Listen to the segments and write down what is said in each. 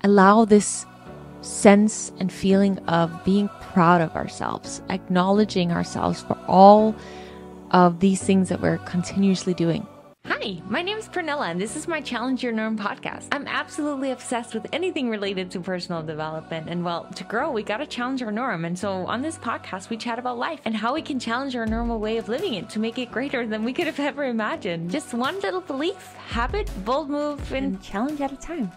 allow this sense and feeling of being proud of ourselves, acknowledging ourselves for all of these things that we're continuously doing. Hi, my name is Pernilla, and this is my Challenge Your Norm podcast. I'm absolutely obsessed with anything related to personal development. And well, to grow, we got to challenge our norm. And so on this podcast, we chat about life and how we can challenge our normal way of living it to make it greater than we could have ever imagined. Just one little belief, habit, bold move, and challenge at a time.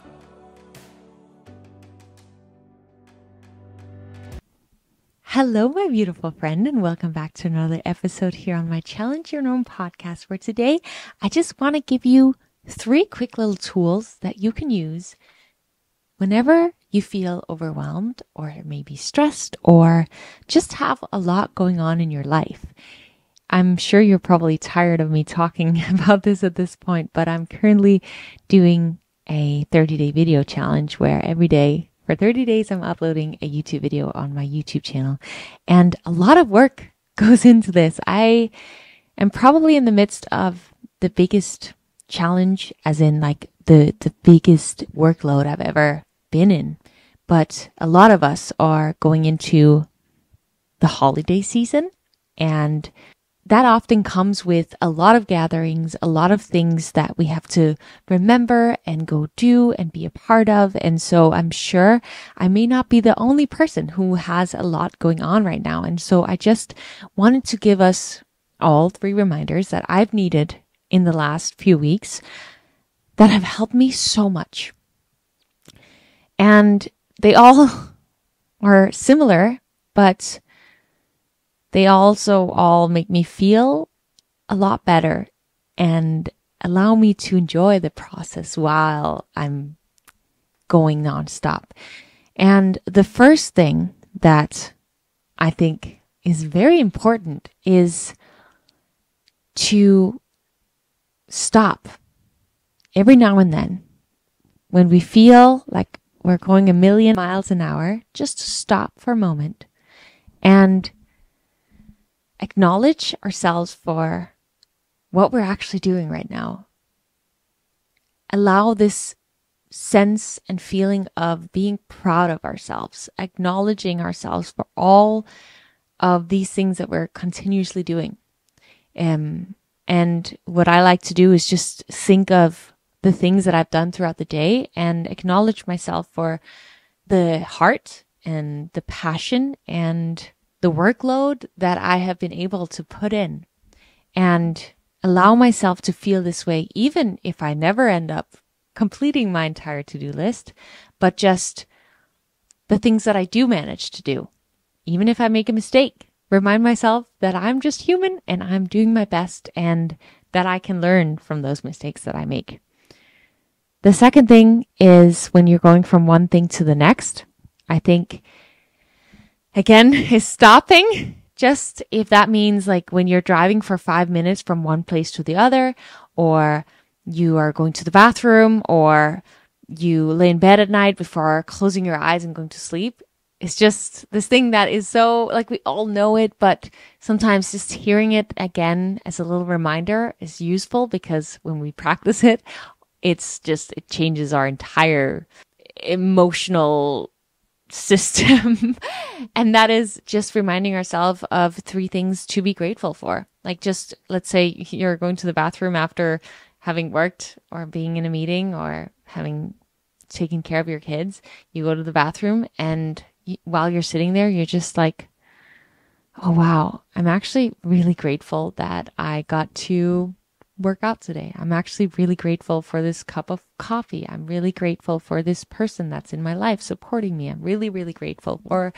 Hello, my beautiful friend, and welcome back to another episode here on my Challenge Your Norm podcast, where today I just want to give you 3 quick little tools that you can use whenever you feel overwhelmed or maybe stressed or just have a lot going on in your life. I'm sure you're probably tired of me talking about this at this point, but I'm currently doing a 30-day video challenge where every day for 30 days, I'm uploading a YouTube video on my YouTube channel, and a lot of work goes into this. I am probably in the midst of the biggest challenge, as in like the biggest workload I've ever been in. But a lot of us are going into the holiday season, and that often comes with a lot of gatherings, a lot of things that we have to remember and go do and be a part of. And so I'm sure I may not be the only person who has a lot going on right now. And so I just wanted to give us all 3 reminders that I've needed in the last few weeks that have helped me so much. And they all are similar, but they also all make me feel a lot better and allow me to enjoy the process while I'm going nonstop. And the first thing that I think is very important is to stop every now and then when we feel like we're going a million miles an hour, just to stop for a moment and acknowledge ourselves for what we're actually doing right now. Allow this sense and feeling of being proud of ourselves, acknowledging ourselves for all of these things that we're continuously doing. And what I like to do is just think of the things that I've done throughout the day and acknowledge myself for the heart and the passion and the workload that I have been able to put in, and allow myself to feel this way, even if I never end up completing my entire to-do list, but just the things that I do manage to do. Even if I make a mistake, remind myself that I'm just human and I'm doing my best and that I can learn from those mistakes that I make. The second thing is when you're going from one thing to the next, I think again, is stopping. Just if that means like when you're driving for 5 minutes from one place to the other, or you are going to the bathroom, or you lay in bed at night before closing your eyes and going to sleep. It's just this thing that is so, like, we all know it, but sometimes just hearing it again as a little reminder is useful, because when we practice it, it changes our entire emotional system. And that is just reminding ourselves of 3 things to be grateful for. Like, just let's say you're going to the bathroom after having worked or being in a meeting or having taken care of your kids. You go to the bathroom, and while you're sitting there, you're just like, oh wow, I'm actually really grateful that I got to work out today. I'm actually really grateful for this cup of coffee. I'm really grateful for this person that's in my life supporting me. I'm really, really grateful for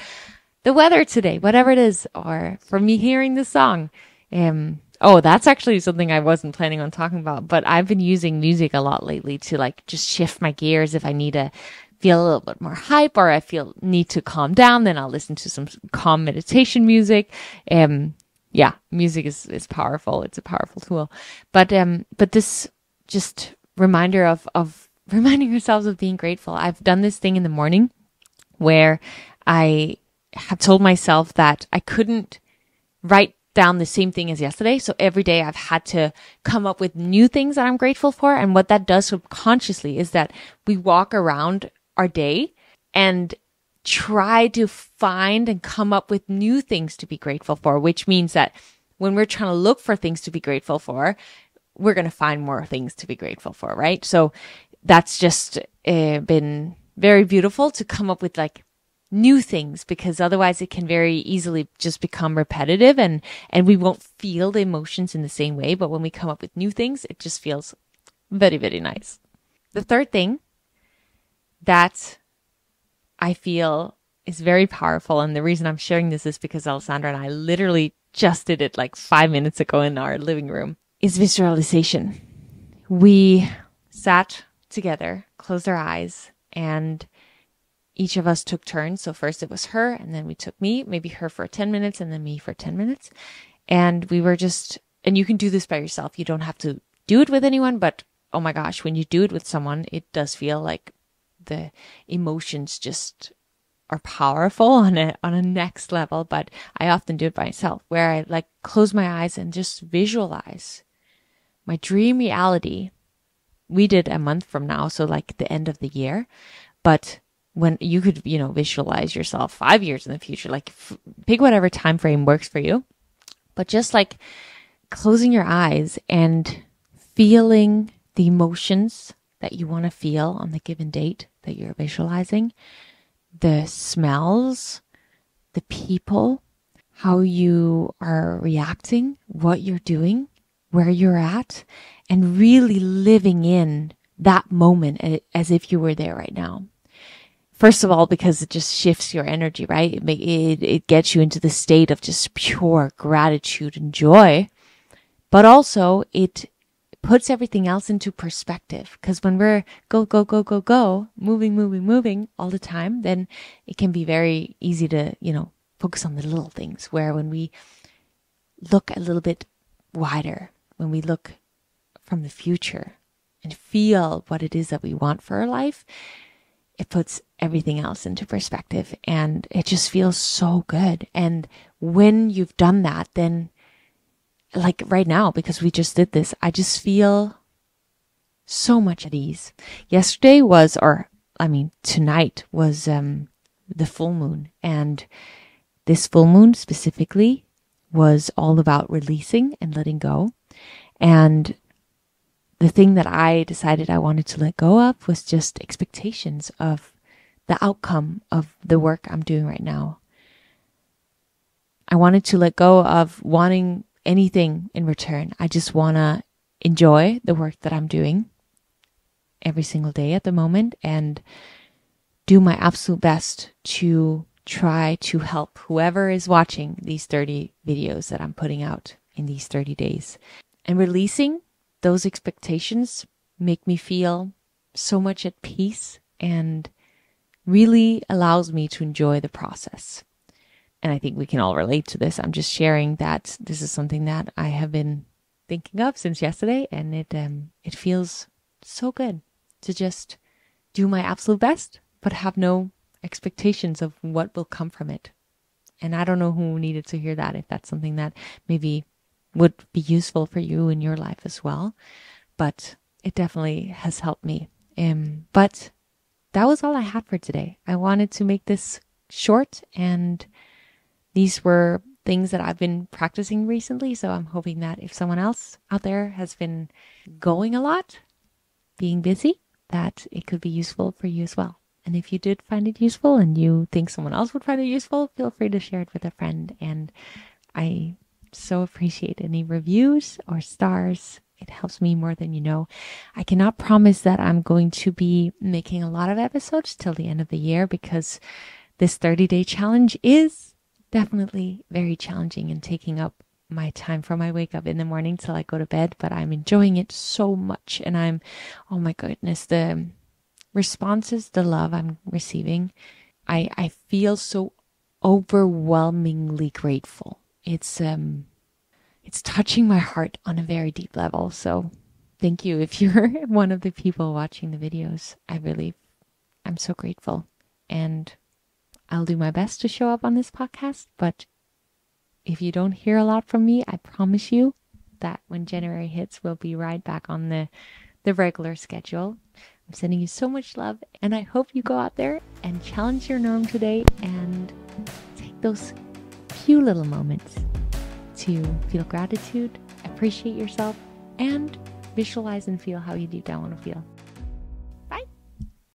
the weather today, whatever it is, or for me hearing this song. That's actually something I wasn't planning on talking about, but I've been using music a lot lately to like just shift my gears. If I need to feel a little bit more hype, or I need to calm down, then I'll listen to some calm meditation music. Music is powerful. It's a powerful tool. But this just reminder of reminding ourselves of being grateful. I've done this thing in the morning where I have told myself that I couldn't write down the same thing as yesterday. So every day I've had to come up with new things that I'm grateful for. And what that does subconsciously is that we walk around our day and try to find and come up with new things to be grateful for, which means that when we're trying to look for things to be grateful for, we're going to find more things to be grateful for, right? So that's just been very beautiful to come up with like new things, because otherwise it can very easily just become repetitive and we won't feel the emotions in the same way. But when we come up with new things, it just feels very, very nice. The third thing that I feel is very powerful, and the reason I'm sharing this is because Alessandra and I literally just did it like 5 minutes ago in our living room, is visualization. We sat together, closed our eyes, and each of us took turns. So first it was her, and then we took me, maybe her for 10 minutes, and then me for 10 minutes. And we were just, and you can do this by yourself. You don't have to do it with anyone, but oh my gosh, when you do it with someone, it does feel like the emotions just are powerful on a next level. But I often do it by myself, where I like close my eyes and just visualize my dream reality. We did a month from now, so like the end of the year. But when you could, visualize yourself 5 years in the future, like pick whatever time frame works for you. But just like closing your eyes and feeling the emotions that you want to feel on the given date that you're visualizing, the smells, the people, how you are reacting, what you're doing, where you're at, and really living in that moment as if you were there right now. First of all, because it just shifts your energy, right? It gets you into the state of just pure gratitude and joy. But also it puts everything else into perspective. Because when we're go, moving all the time, then it can be very easy to, focus on the little things. Where when we look a little bit wider, when we look from the future and feel what it is that we want for our life, it puts everything else into perspective, and it just feels so good. And when you've done that, then like right now, because we just did this, I just feel so much at ease. Tonight was the full moon, and this full moon specifically was all about releasing and letting go. And the thing that I decided I wanted to let go of was just expectations of the outcome of the work I'm doing right now. I wanted to let go of wanting anything in return. I just want to enjoy the work that I'm doing every single day at the moment and do my absolute best to try to help whoever is watching these 30 videos that I'm putting out in these 30 days. And releasing those expectations make me feel so much at peace and really allows me to enjoy the process. And I think we can all relate to this. I'm just sharing that this is something that I have been thinking of since yesterday, and it feels so good to just do my absolute best, but have no expectations of what will come from it. And I don't know who needed to hear that, if that's something that maybe would be useful for you in your life as well. But it definitely has helped me. But that was all I had for today. I wanted to make this short, and these were things that I've been practicing recently. So I'm hoping that if someone else out there has been going a lot, being busy, that it could be useful for you as well. And if you did find it useful and you think someone else would find it useful, feel free to share it with a friend. And I so appreciate any reviews or stars. It helps me more than you know. I cannot promise that I'm going to be making a lot of episodes till the end of the year, because this 30-day challenge is definitely very challenging and taking up my time from I wake up in the morning till I go to bed. But I'm enjoying it so much, and oh my goodness, the responses, the love I'm receiving, I feel so overwhelmingly grateful. It's touching my heart on a very deep level. So thank you if you're one of the people watching the videos. I'm so grateful, and I'll do my best to show up on this podcast. But if you don't hear a lot from me, I promise you that when January hits, we'll be right back on the regular schedule. I'm sending you so much love, and I hope you go out there and challenge your norm today and take those few little moments to feel gratitude, appreciate yourself, and visualize and feel how you deep down want to feel.